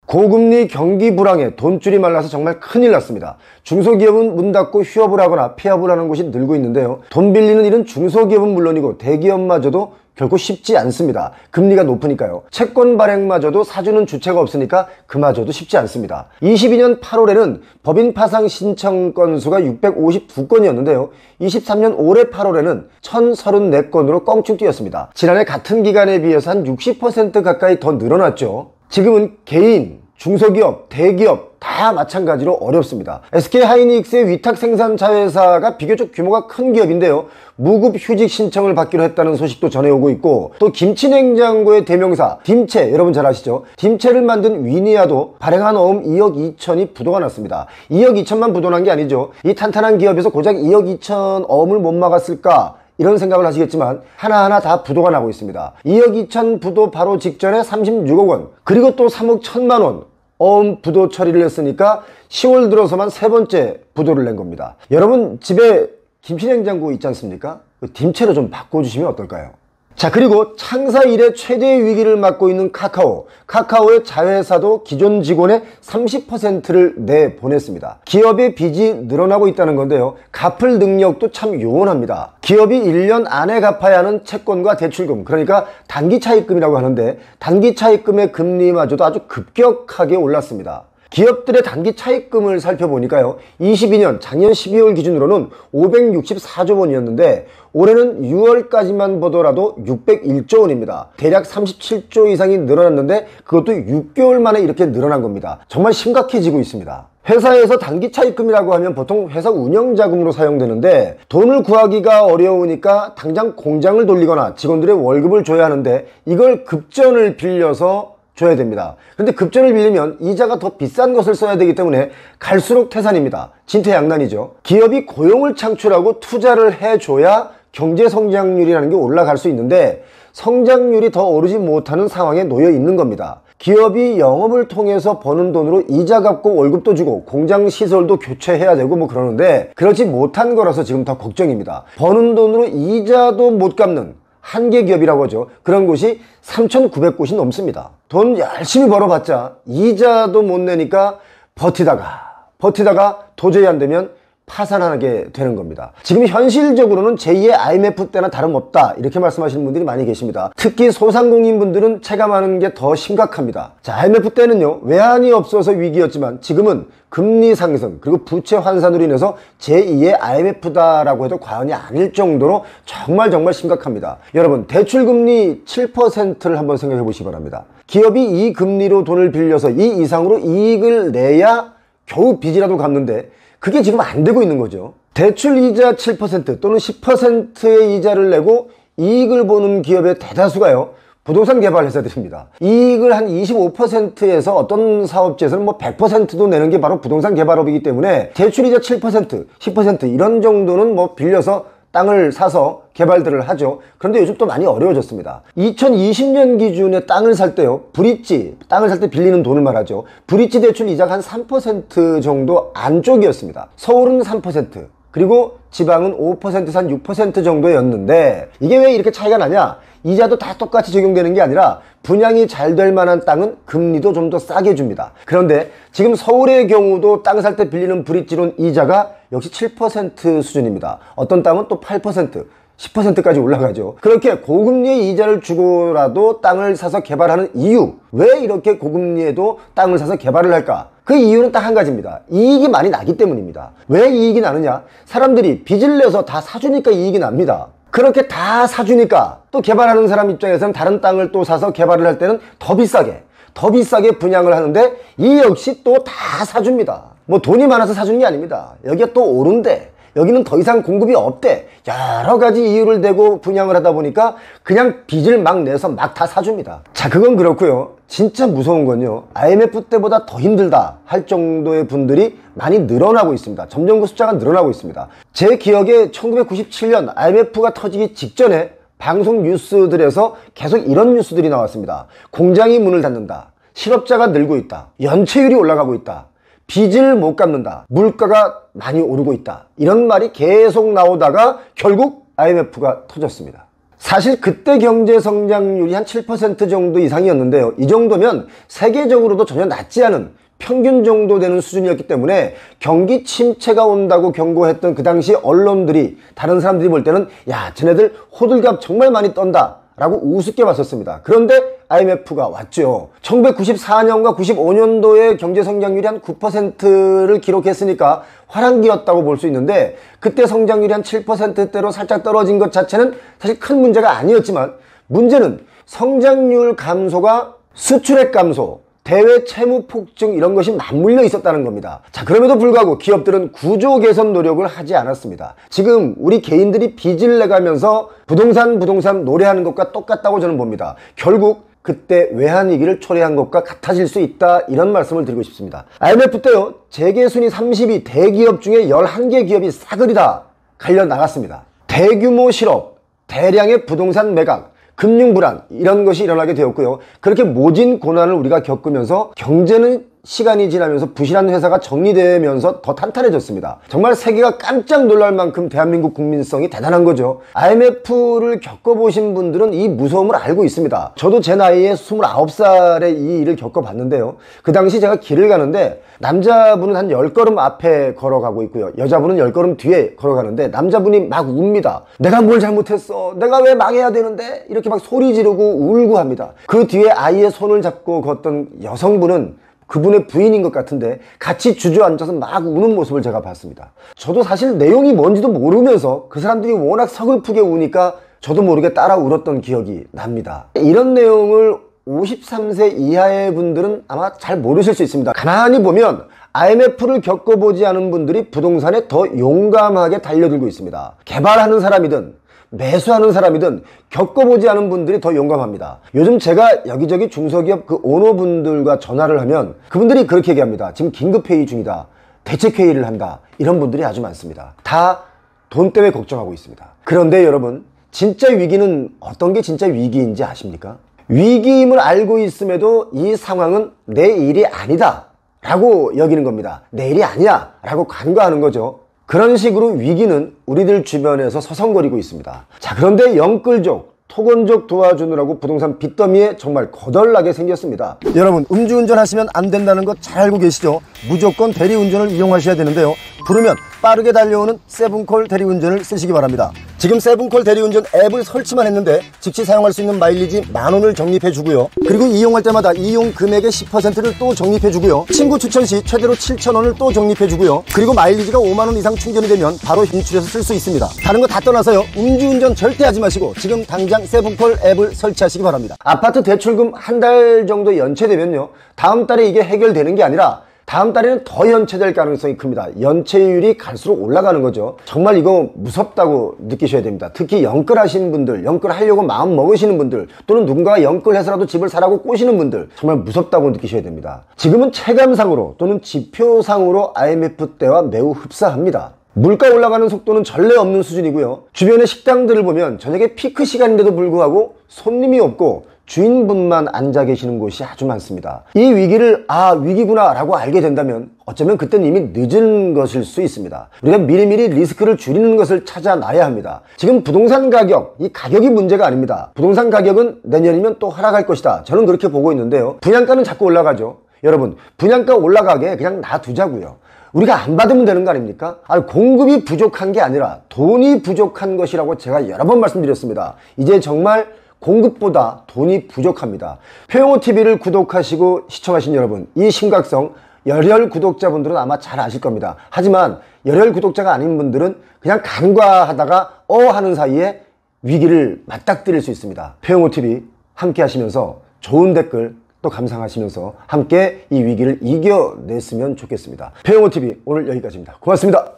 고금리 경기 불황에 돈줄이 말라서 정말 큰일 났습니다. 중소기업은 문 닫고 휴업을 하거나 폐업을 하는 곳이 늘고 있는데요. 돈 빌리는 일은 중소기업은 물론이고 대기업마저도 결코 쉽지 않습니다. 금리가 높으니까요. 채권 발행마저도 사주는 주체가 없으니까 그마저도 쉽지 않습니다. 22년 8월에는 법인 파상 신청 건수가 652건이었는데요. 23년 올해 8월에는 1034건으로 껑충 뛰었습니다. 지난해 같은 기간에 비해서 한 60% 가까이 더 늘어났죠. 지금은 개인, 중소기업, 대기업 다 마찬가지로 어렵습니다. SK하이닉스의 위탁 생산 자회사가 비교적 규모가 큰 기업인데요. 무급 휴직 신청을 받기로 했다는 소식도 전해오고 있고, 또 김치냉장고의 대명사 딤체, 여러분 잘 아시죠? 딤체를 만든 위니아도 발행한 어음 2억 2천이 부도가 났습니다. 2억 2천만 부도난 게 아니죠. 이 탄탄한 기업에서 고작 2억 2천 어음을 못 막았을까? 이런 생각을 하시겠지만 하나하나 다 부도가 나고 있습니다. 2억 2천 부도 바로 직전에 36억 원, 그리고 또 3억 1천만 원 어음 부도 처리를 했으니까 10월 들어서만 세 번째 부도를 낸 겁니다. 여러분 집에 김치냉장고 있지 않습니까? 그 딤체로 좀 바꿔주시면 어떨까요? 자, 그리고 창사 이래 최대의 위기를 맞고 있는 카카오의 자회사도 기존 직원의 30%를 내보냈습니다. 기업의 빚이 늘어나고 있다는 건데요. 갚을 능력도 참 요원합니다. 기업이 1년 안에 갚아야 하는 채권과 대출금, 그러니까 단기 차입금이라고 하는데, 단기 차입금의 금리마저도 아주 급격하게 올랐습니다. 기업들의 단기 차입금을 살펴보니까요, 22년 작년 12월 기준으로는 564조 원이었는데 올해는 6월까지만 보더라도 601조 원입니다. 대략 37조 이상이 늘어났는데 그것도 6개월 만에 이렇게 늘어난 겁니다. 정말 심각해지고 있습니다. 회사에서 단기 차입금이라고 하면 보통 회사 운영자금으로 사용되는데, 돈을 구하기가 어려우니까 당장 공장을 돌리거나 직원들의 월급을 줘야 하는데 이걸 급전을 빌려서 줘야 됩니다. 그런데 급전을 빌리면 이자가 더 비싼 것을 써야 되기 때문에 갈수록 태산입니다. 진퇴양난이죠. 기업이 고용을 창출하고 투자를 해줘야 경제 성장률이라는 게 올라갈 수 있는데, 성장률이 더 오르지 못하는 상황에 놓여 있는 겁니다. 기업이 영업을 통해서 버는 돈으로 이자 갚고 월급도 주고 공장 시설도 교체해야 되고 뭐 그러는데, 그렇지 못한 거라서 지금 더 걱정입니다. 버는 돈으로 이자도 못 갚는 한계 기업이라고 하죠. 그런 곳이 3,900곳이 넘습니다. 돈 열심히 벌어봤자 이자도 못 내니까 버티다가 도저히 안 되면 파산하게 되는 겁니다. 지금 현실적으로는 제2의 IMF 때나 다름없다, 이렇게 말씀하시는 분들이 많이 계십니다. 특히 소상공인분들은 체감하는 게 더 심각합니다. 자, IMF 때는요, 외환이 없어서 위기였지만 지금은 금리 상승 그리고 부채 환산으로 인해서 제2의 IMF다라고 해도 과언이 아닐 정도로 정말 심각합니다. 여러분, 대출금리 7%를 한번 생각해 보시기 바랍니다. 기업이 이 금리로 돈을 빌려서 이 이상으로 이익을 내야 겨우 빚이라도 갚는데 그게 지금 안 되고 있는 거죠. 대출 이자 7% 또는 10%의 이자를 내고 이익을 보는 기업의 대다수가요, 부동산 개발 회사들입니다. 이익을 한 25%에서 어떤 사업체에서는 뭐 100%도 내는 게 바로 부동산 개발업이기 때문에 대출이자 7%, 10% 이런 정도는 뭐 빌려서 땅을 사서 개발들을 하죠. 그런데 요즘 또 많이 어려워졌습니다. 2020년 기준에 땅을 살 때요, 브릿지, 땅을 살 때 빌리는 돈을 말하죠. 브릿지 대출 이자가 한 3% 정도 안쪽이었습니다. 서울은 3%, 그리고 지방은 5%에서 한 6% 정도였는데, 이게 왜 이렇게 차이가 나냐? 이자도 다 똑같이 적용되는 게 아니라 분양이 잘 될 만한 땅은 금리도 좀 더 싸게 줍니다. 그런데 지금 서울의 경우도 땅 살 때 빌리는 브릿지론 이자가 역시 7% 수준입니다. 어떤 땅은 또 8%, 10%까지 올라가죠. 그렇게 고금리의 이자를 주고라도 땅을 사서 개발하는 이유, 왜 이렇게 고금리에도 땅을 사서 개발을 할까? 그 이유는 딱 한 가지입니다. 이익이 많이 나기 때문입니다. 왜 이익이 나느냐? 사람들이 빚을 내서 다 사주니까 이익이 납니다. 그렇게 다 사주니까 또 개발하는 사람 입장에서는 다른 땅을 또 사서 개발을 할 때는 더 비싸게 분양을 하는데, 이 역시 또 다 사줍니다. 뭐 돈이 많아서 사주는 게 아닙니다. 여기가 또 오른데, 여기는 더 이상 공급이 없대, 여러 가지 이유를 대고 분양을 하다 보니까 그냥 빚을 막 내서 막 다 사줍니다. 자, 그건 그렇고요. 진짜 무서운 건요, IMF 때보다 더 힘들다 할 정도의 분들이 많이 늘어나고 있습니다. 점점 그 숫자가 늘어나고 있습니다. 제 기억에 1997년 IMF가 터지기 직전에 방송 뉴스들에서 계속 이런 뉴스들이 나왔습니다. 공장이 문을 닫는다, 실업자가 늘고 있다, 연체율이 올라가고 있다, 빚을 못 갚는다, 물가가 많이 오르고 있다, 이런 말이 계속 나오다가 결국 IMF가 터졌습니다. 사실 그때 경제 성장률이 한 7% 정도 이상이었는데요. 이 정도면 세계적으로도 전혀 낮지 않은 평균 정도 되는 수준이었기 때문에 경기 침체가 온다고 경고했던 그 당시 언론들이, 다른 사람들이 볼 때는 야, 쟤네들 호들갑 정말 많이 떤다 라고 우습게 봤었습니다. 그런데 IMF가 왔죠. 1994년과 95년도에 경제 성장률이 한 9%를 기록했으니까 화랑기였다고 볼 수 있는데, 그때 성장률이 한 7%대로 살짝 떨어진 것 자체는 사실 큰 문제가 아니었지만, 문제는 성장률 감소가 수출액 감소, 대외 채무 폭증 이런 것이 맞물려 있었다는 겁니다. 자, 그럼에도 불구하고 기업들은 구조 개선 노력을 하지 않았습니다. 지금 우리 개인들이 빚을 내가면서 부동산 노래하는 것과 똑같다고 저는 봅니다. 결국 그때 외환위기를 초래한 것과 같아질 수 있다, 이런 말씀을 드리고 싶습니다. IMF 때요, 재계순위 30위 대기업 중에 11개 기업이 싸그리 다 갈려 나갔습니다. 대규모 실업, 대량의 부동산 매각, 금융 불안, 이런 것이 일어나게 되었고요. 그렇게 모진 고난을 우리가 겪으면서 경제는 시간이 지나면서 부실한 회사가 정리되면서 더 탄탄해졌습니다. 정말 세계가 깜짝 놀랄 만큼 대한민국 국민성이 대단한 거죠. IMF를 겪어보신 분들은 이 무서움을 알고 있습니다. 저도 제 나이에 29살에 이 일을 겪어봤는데요. 그 당시 제가 길을 가는데 남자분은 한 10걸음 앞에 걸어가고 있고요. 여자분은 10걸음 뒤에 걸어가는데 남자분이 막 웁니다. 내가 뭘 잘못했어? 내가 왜 망해야 되는데? 이렇게 막 소리 지르고 울고 합니다. 그 뒤에 아이의 손을 잡고 걷던 여성분은 그분의 부인인 것 같은데 같이 주저앉아서 막 우는 모습을 제가 봤습니다. 저도 사실 내용이 뭔지도 모르면서 그 사람들이 워낙 서글프게 우니까 저도 모르게 따라 울었던 기억이 납니다. 이런 내용을 53세 이하의 분들은 아마 잘 모르실 수 있습니다. 가만히 보면 IMF를 겪어보지 않은 분들이 부동산에 더 용감하게 달려들고 있습니다. 개발하는 사람이든 매수하는 사람이든 겪어보지 않은 분들이 더 용감합니다. 요즘 제가 여기저기 중소기업 그 오너분들과 전화를 하면 그분들이 그렇게 얘기합니다. 지금 긴급회의 중이다, 대책회의를 한다, 이런 분들이 아주 많습니다. 다 돈 때문에 걱정하고 있습니다. 그런데 여러분, 진짜 위기는 어떤 게 진짜 위기인지 아십니까? 위기임을 알고 있음에도 이 상황은 내 일이 아니다 라고 여기는 겁니다. 내 일이 아니야 라고 간과하는 거죠. 그런 식으로 위기는 우리들 주변에서 서성거리고 있습니다. 자, 그런데 영끌족, 토건족 도와주느라고 부동산 빚더미에 정말 거덜나게 생겼습니다. 여러분, 음주운전 하시면 안 된다는 거 잘 알고 계시죠? 무조건 대리운전을 이용하셔야 되는데요. 부르면 빠르게 달려오는 세븐콜 대리운전을 쓰시기 바랍니다. 지금 세븐콜 대리운전 앱을 설치만 했는데 즉시 사용할 수 있는 마일리지 10,000원을 적립해 주고요. 그리고 이용할 때마다 이용 금액의 10%를 또 적립해 주고요. 친구 추천 시 최대로 7,000원을 또 적립해 주고요. 그리고 마일리지가 50,000원 이상 충전이 되면 바로 인출해서 쓸 수 있습니다. 다른 거 다 떠나서요, 음주운전 절대 하지 마시고 지금 당장 세븐콜 앱을 설치하시기 바랍니다. 아파트 대출금 한 달 정도 연체되면요, 다음 달에 이게 해결되는 게 아니라 다음 달에는 더 연체될 가능성이 큽니다. 연체율이 갈수록 올라가는 거죠. 정말 이거 무섭다고 느끼셔야 됩니다. 특히 영끌하시는 분들, 영끌하려고 마음 먹으시는 분들, 또는 누군가가 영끌해서라도 집을 사라고 꼬시는 분들, 정말 무섭다고 느끼셔야 됩니다. 지금은 체감상으로 또는 지표상으로 IMF 때와 매우 흡사합니다. 물가 올라가는 속도는 전례 없는 수준이고요. 주변의 식당들을 보면 저녁에 피크 시간인데도 불구하고 손님이 없고 주인분만 앉아 계시는 곳이 아주 많습니다. 이 위기를 위기구나 라고 알게 된다면 어쩌면 그때는 이미 늦은 것일 수 있습니다. 우리가 미리미리 리스크를 줄이는 것을 찾아놔야 합니다. 지금 부동산 가격, 이 가격이 문제가 아닙니다. 부동산 가격은 내년이면 또 하락할 것이다, 저는 그렇게 보고 있는데요. 분양가는 자꾸 올라가죠. 여러분, 분양가 올라가게 그냥 놔두자고요. 우리가 안 받으면 되는 거 아닙니까? 공급이 부족한 게 아니라 돈이 부족한 것이라고 제가 여러 번 말씀드렸습니다. 이제 정말 공급보다 돈이 부족합니다. 표영호TV를 구독하시고 시청하신 여러분, 이 심각성 열혈 구독자분들은 아마 잘 아실 겁니다. 하지만 열혈 구독자가 아닌 분들은 그냥 간과하다가 하는 사이에 위기를 맞닥뜨릴 수 있습니다. 표영호TV 함께 하시면서 좋은 댓글 또 감상하시면서 함께 이 위기를 이겨냈으면 좋겠습니다. 표영호TV 오늘 여기까지입니다. 고맙습니다.